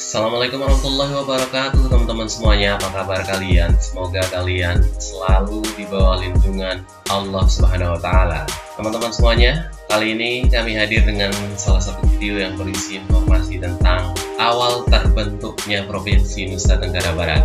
Assalamualaikum warahmatullahi wabarakatuh, teman-teman semuanya. Apa kabar kalian? Semoga kalian selalu di bawah lindungan Allah Subhanahu wa Ta'ala. Teman-teman semuanya, kali ini kami hadir dengan salah satu video yang berisi informasi tentang awal terbentuknya Provinsi Nusa Tenggara Barat.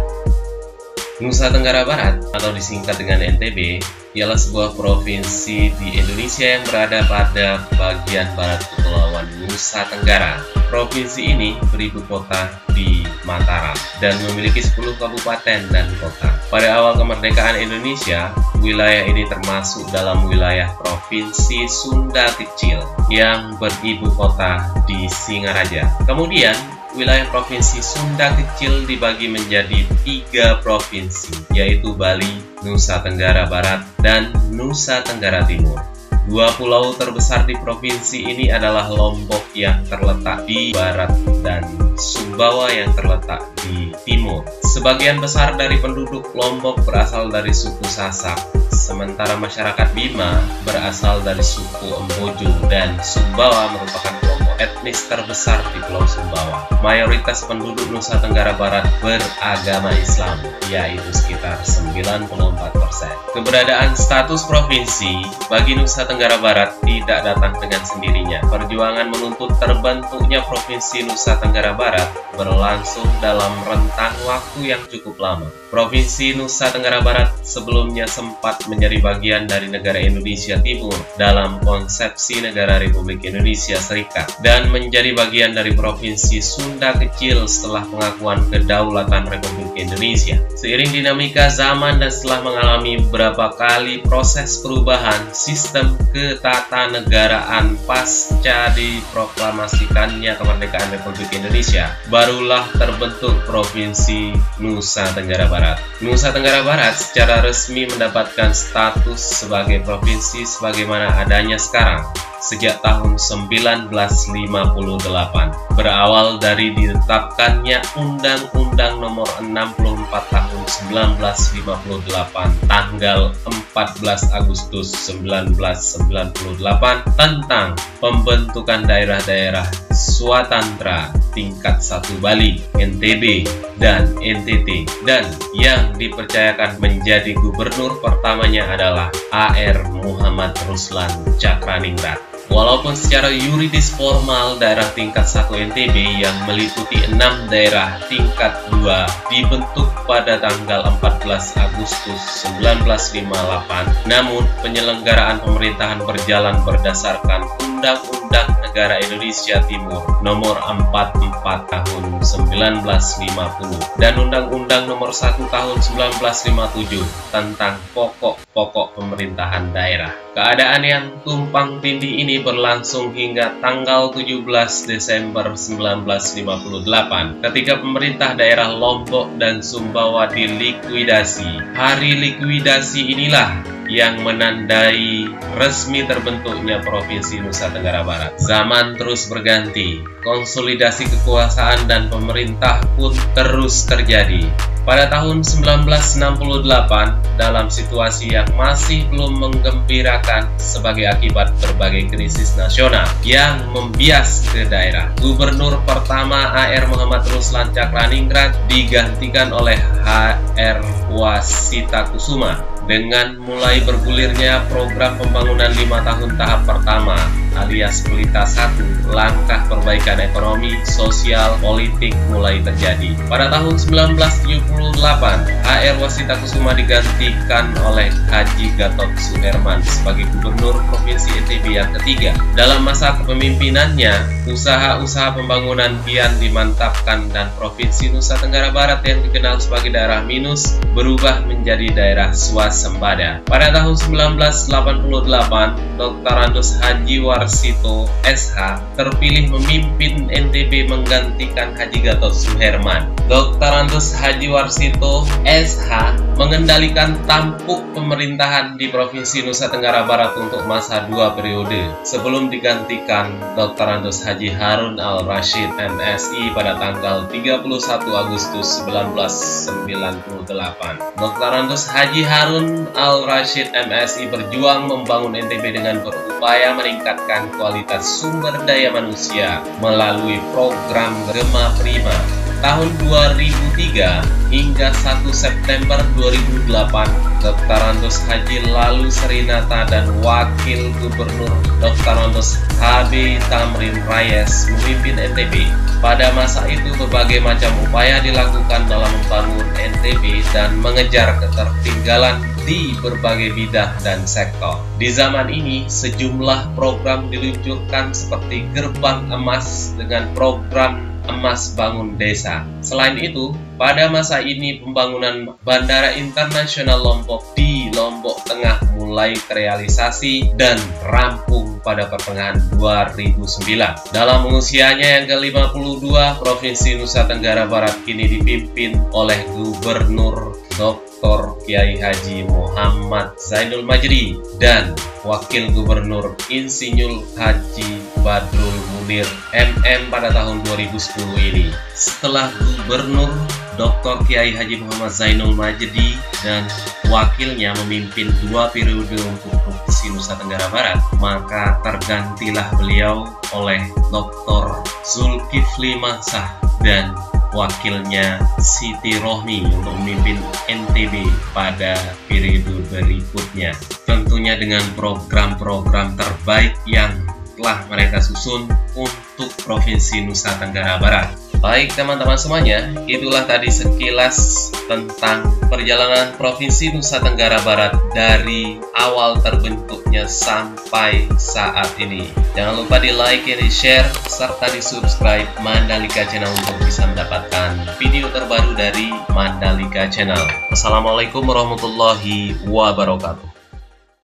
Nusa Tenggara Barat, atau disingkat dengan NTB, ialah sebuah provinsi di Indonesia yang berada pada bagian barat Kepulauan Nusa Tenggara. Provinsi ini beribu kota di Mataram dan memiliki 10 kabupaten dan kota. Pada awal kemerdekaan Indonesia, wilayah ini termasuk dalam wilayah Provinsi Sunda Kecil yang beribu kota di Singaraja. Kemudian, wilayah Provinsi Sunda Kecil dibagi menjadi 3 provinsi, yaitu Bali, Nusa Tenggara Barat, dan Nusa Tenggara Timur. 2 pulau terbesar di provinsi ini adalah Lombok yang terletak di barat dan Sumbawa yang terletak di timur. Sebagian besar dari penduduk Lombok berasal dari suku Sasak, sementara masyarakat Bima berasal dari suku Embojo, dan Sumbawa merupakan kelompok etnis terbesar di Pulau Sumbawa. Mayoritas penduduk Nusa Tenggara Barat beragama Islam, yaitu sekitar 94%. Keberadaan status provinsi bagi Nusa Tenggara Barat tidak datang dengan sendirinya. Perjuangan menuntut terbentuknya Provinsi Nusa Tenggara Barat berlangsung dalam rentang waktu yang cukup lama. Provinsi Nusa Tenggara Barat sebelumnya sempat menjadi bagian dari negara Indonesia Timur dalam konsepsi negara Republik Indonesia Serikat, dan menjadi bagian dari Provinsi Sunda Kecil setelah pengakuan kedaulatan Republik Indonesia. Seiring dinamika zaman dan setelah mengalami beberapa kali proses perubahan sistem ketatanegaraan pasca diproklamasikannya kemerdekaan Republik Indonesia, barulah terbentuk Provinsi Nusa Tenggara Barat. Nusa Tenggara Barat secara resmi mendapatkan status sebagai provinsi sebagaimana adanya sekarang sejak tahun 1958, berawal dari ditetapkannya Undang-Undang Nomor 64 Tahun 1958 tanggal 14 Agustus 1998 tentang pembentukan daerah-daerah Swatantra tingkat 1 Bali, NTB, dan NTT, dan yang dipercayakan menjadi gubernur pertamanya adalah AR Muhammad Ruslan Cakraningrat. Walaupun secara yuridis formal daerah tingkat 1 NTB yang meliputi 6 daerah tingkat 2 dibentuk pada tanggal 14 Agustus 1958, namun penyelenggaraan pemerintahan berjalan berdasarkan Undang-Undang Negara Indonesia Timur Nomor 44 Tahun 1950 dan Undang-Undang Nomor 1 Tahun 1957 tentang pokok-pokok pemerintahan daerah. Keadaan yang tumpang tindih ini berlangsung hingga tanggal 17 Desember 1958 ketika pemerintah daerah Lombok dan Sumbawa dilikuidasi. Hari likuidasi inilah yang menandai resmi terbentuknya Provinsi Nusa Tenggara Barat. Zaman terus berganti, konsolidasi kekuasaan dan pemerintah pun terus terjadi. Pada tahun 1968, dalam situasi yang masih belum menggembirakan sebagai akibat berbagai krisis nasional yang membias ke daerah, Gubernur pertama AR Muhammad Ruslan Cakraningrat digantikan oleh HR Wasita Kusuma. Dengan mulai bergulirnya program pembangunan 5 tahun tahap pertama alias Pelita 1, langkah perbaikan ekonomi, sosial, politik mulai terjadi. Pada tahun 1978, HR Wasita Kusuma digantikan oleh Haji Gatot Suherman sebagai Gubernur Provinsi NTB yang ketiga. Dalam masa kepemimpinannya, usaha-usaha pembangunan kian dimantapkan dan Provinsi Nusa Tenggara Barat yang dikenal sebagai daerah minus berubah menjadi daerah swasembada. Pada tahun 1988, Dr. Andos Haji Warsito SH terpilih memimpin NTB menggantikan Haji Gatot Suherman. Dr. Andos Haji Warsito SH mengendalikan tampuk pemerintahan di Provinsi Nusa Tenggara Barat untuk masa 2 periode sebelum digantikan Dr. Andos Haji Harun Al-Rashid MSI pada tanggal 31 Agustus 1998. Dr. Andos Haji Harun Al-Rashid MSI berjuang membangun NTB dengan berupaya meningkatkan kualitas sumber daya manusia melalui program Gema Prima tahun 2003 hingga 1 September 2008, Dr. Andos Haji Lalu Serinata dan Wakil Gubernur Dr. Andos HB Tamrin Rayes memimpin NTB. Pada masa itu berbagai macam upaya dilakukan dalam membangun NTB dan mengejar ketertinggalan di berbagai bidang dan sektor. Di zaman ini, sejumlah program diluncurkan seperti Gerbang Emas dengan program Emas Bangun Desa. Selain itu, pada masa ini pembangunan Bandara Internasional Lombok di Lombok Tengah mulai terrealisasi dan rampung pada pertengahan 2009. Dalam usianya yang ke-52, Provinsi Nusa Tenggara Barat kini dipimpin oleh Gubernur Dr. Kiai Haji Muhammad Zainul Majdi dan Wakil Gubernur Insinyur Haji Badrul Munir MM pada tahun 2010 ini. Setelah Gubernur Dr. Kiai Haji Muhammad Zainul Majdi dan wakilnya memimpin 2 periode untuk Provinsi Nusa Tenggara Barat, maka tergantilah beliau oleh Dr. Zulkifli Mansah dan wakilnya Siti Rohmi untuk memimpin NTB pada periode berikutnya. Tentunya dengan program-program terbaik yang telah mereka susun untuk Provinsi Nusa Tenggara Barat. Baik teman-teman semuanya, itulah tadi sekilas tentang perjalanan Provinsi Nusa Tenggara Barat dari awal terbentuknya sampai saat ini. Jangan lupa di like dan di share serta di subscribe Mandalika Channel untuk bisa mendapatkan video terbaru dari Mandalika Channel. Wassalamualaikum warahmatullahi wabarakatuh.